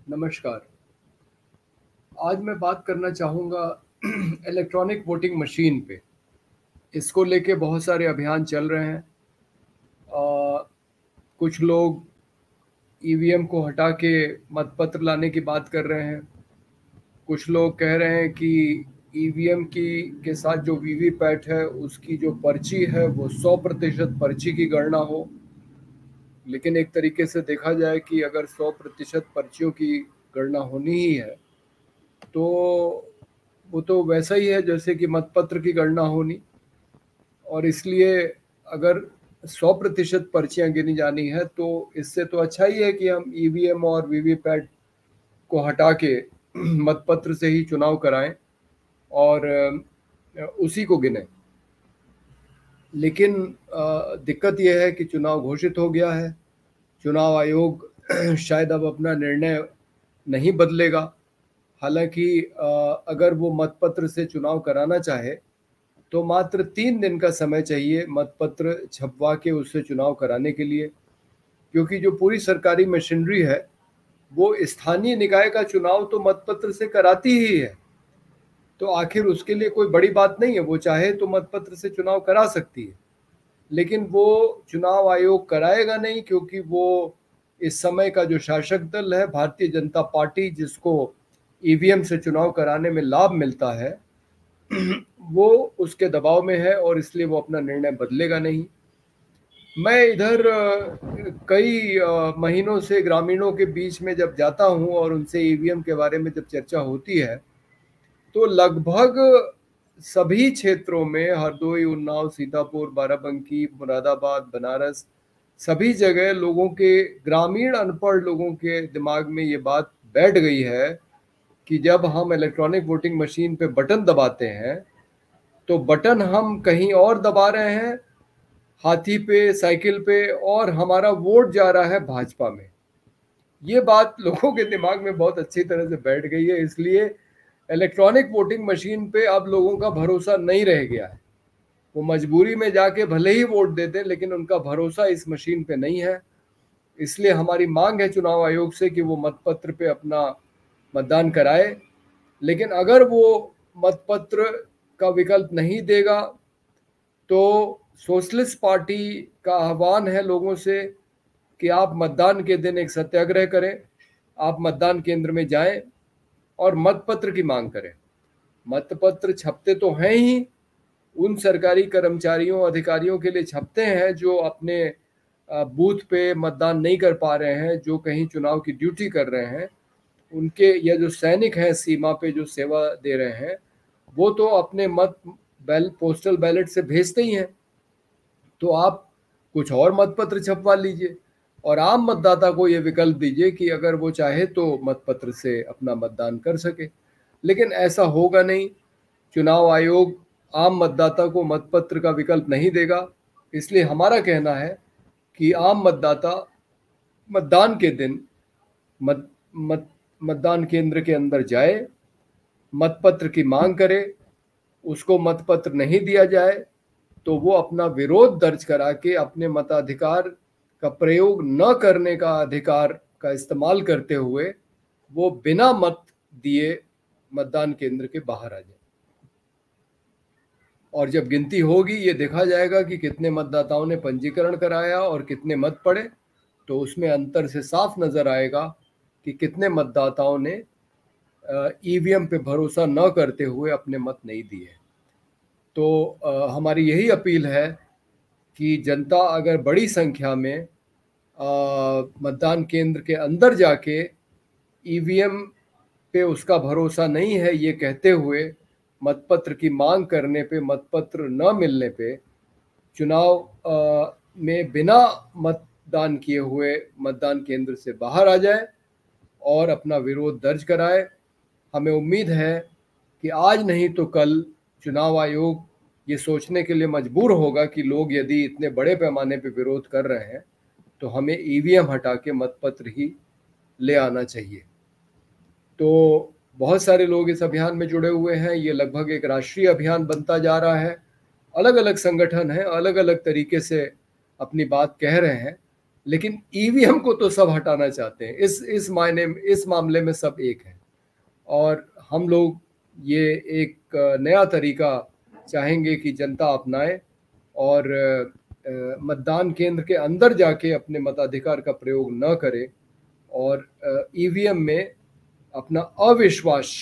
नमस्कार। आज मैं बात करना चाहूँगा इलेक्ट्रॉनिक वोटिंग मशीन पे। इसको लेके बहुत सारे अभियान चल रहे हैं। कुछ लोग ईवीएम को हटा के मतपत्र लाने की बात कर रहे हैं। कुछ लोग कह रहे हैं कि ईवीएम की के साथ जो वीवीपैट है उसकी जो पर्ची है वो 100% पर्ची की गणना हो। लेकिन एक तरीके से देखा जाए कि अगर 100% पर्चियों की गणना होनी ही है तो वो तो वैसा ही है जैसे कि मतपत्र की गणना होनी। और इसलिए अगर 100% पर्चियां गिनी जानी है तो इससे तो अच्छा ही है कि हम ईवीएम और वीवीपैट को हटा के मतपत्र से ही चुनाव कराएं और उसी को गिने। लेकिन दिक्कत यह है कि चुनाव घोषित हो गया है। चुनाव आयोग शायद अब अपना निर्णय नहीं बदलेगा। हालांकि अगर वो मतपत्र से चुनाव कराना चाहे तो मात्र 3 दिन का समय चाहिए मतपत्र छपवा के उससे चुनाव कराने के लिए, क्योंकि जो पूरी सरकारी मशीनरी है वो स्थानीय निकाय का चुनाव तो मतपत्र से कराती ही है। तो आखिर उसके लिए कोई बड़ी बात नहीं है, वो चाहे तो मतपत्र से चुनाव करा सकती है। लेकिन वो चुनाव आयोग कराएगा नहीं, क्योंकि वो इस समय का जो शासक दल है भारतीय जनता पार्टी, जिसको ईवीएम से चुनाव कराने में लाभ मिलता है, वो उसके दबाव में है और इसलिए वो अपना निर्णय बदलेगा नहीं। मैं इधर कई महीनों से ग्रामीणों के बीच में जब जाता हूं और उनसे ईवीएम के बारे में जब चर्चा होती है तो लगभग सभी क्षेत्रों में हरदोई, उन्नाव, सीतापुर, बाराबंकी, मुरादाबाद, बनारस, सभी जगह लोगों के, ग्रामीण अनपढ़ लोगों के दिमाग में ये बात बैठ गई है कि जब हम इलेक्ट्रॉनिक वोटिंग मशीन पे बटन दबाते हैं तो बटन हम कहीं और दबा रहे हैं, हाथी पे, साइकिल पे, और हमारा वोट जा रहा है भाजपा में। ये बात लोगों के दिमाग में बहुत अच्छी तरह से बैठ गई है। इसलिए इलेक्ट्रॉनिक वोटिंग मशीन पे अब लोगों का भरोसा नहीं रह गया है। वो मजबूरी में जाके भले ही वोट देते, लेकिन उनका भरोसा इस मशीन पे नहीं है। इसलिए हमारी मांग है चुनाव आयोग से कि वो मतपत्र पे अपना मतदान कराए। लेकिन अगर वो मतपत्र का विकल्प नहीं देगा तो सोशलिस्ट पार्टी का आह्वान है लोगों से कि आप मतदान के दिन एक सत्याग्रह करें, आप मतदान केंद्र में जाएं और मतपत्र की मांग करें। मतपत्र छपते तो हैं ही, उन सरकारी कर्मचारियों, अधिकारियों के लिए छपते हैं जो अपने बूथ पे मतदान नहीं कर पा रहे हैं, जो कहीं चुनाव की ड्यूटी कर रहे हैं, उनके, या जो सैनिक हैं सीमा पे जो सेवा दे रहे हैं, वो तो अपने मत पोस्टल बैलेट से भेजते ही हैं। तो आप कुछ और मतपत्र छपवा लीजिए और आम मतदाता को ये विकल्प दीजिए कि अगर वो चाहे तो मतपत्र से अपना मतदान कर सके। लेकिन ऐसा होगा नहीं। चुनाव आयोग आम मतदाता को मतपत्र का विकल्प नहीं देगा। इसलिए हमारा कहना है कि आम मतदाता मतदान के दिन मत, मत, मतदान केंद्र के अंदर जाए, मतपत्र की मांग करे। उसको मतपत्र नहीं दिया जाए तो वो अपना विरोध दर्ज करा के अपने मताधिकार का प्रयोग न करने का अधिकार का इस्तेमाल करते हुए वो बिना मत दिए मतदान केंद्र के बाहर आ जाए। और जब गिनती होगी ये देखा जाएगा कि कितने मतदाताओं ने पंजीकरण कराया और कितने मत पड़े, तो उसमें अंतर से साफ नजर आएगा कि कितने मतदाताओं ने ईवीएम पे भरोसा न करते हुए अपने मत नहीं दिए। तो हमारी यही अपील है कि जनता अगर बड़ी संख्या में मतदान केंद्र के अंदर जाके ईवीएम पे उसका भरोसा नहीं है ये कहते हुए मतपत्र की मांग करने पे, मतपत्र न मिलने पे चुनाव में बिना मतदान किए हुए मतदान केंद्र से बाहर आ जाए और अपना विरोध दर्ज कराए। हमें उम्मीद है कि आज नहीं तो कल चुनाव आयोग ये सोचने के लिए मजबूर होगा कि लोग यदि इतने बड़े पैमाने पर विरोध कर रहे हैं तो हमें ईवीएम हटा के मतपत्र ही ले आना चाहिए। तो बहुत सारे लोग इस अभियान में जुड़े हुए हैं। ये लगभग एक राष्ट्रीय अभियान बनता जा रहा है। अलग अलग संगठन हैं, अलग अलग तरीके से अपनी बात कह रहे हैं। लेकिन ईवीएम को तो सब हटाना चाहते हैं। इस मायने में, इस मामले में सब एक है। और हम लोग ये एक नया तरीका चाहेंगे कि जनता अपनाए और मतदान केंद्र के अंदर जाके अपने मताधिकार का प्रयोग न करे और ईवीएम में अपना अविश्वास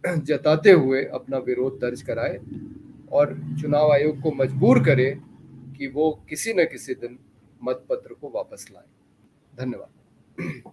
जताते हुए अपना विरोध दर्ज कराए और चुनाव आयोग को मजबूर करे कि वो किसी न किसी दिन मतपत्र को वापस लाए। धन्यवाद।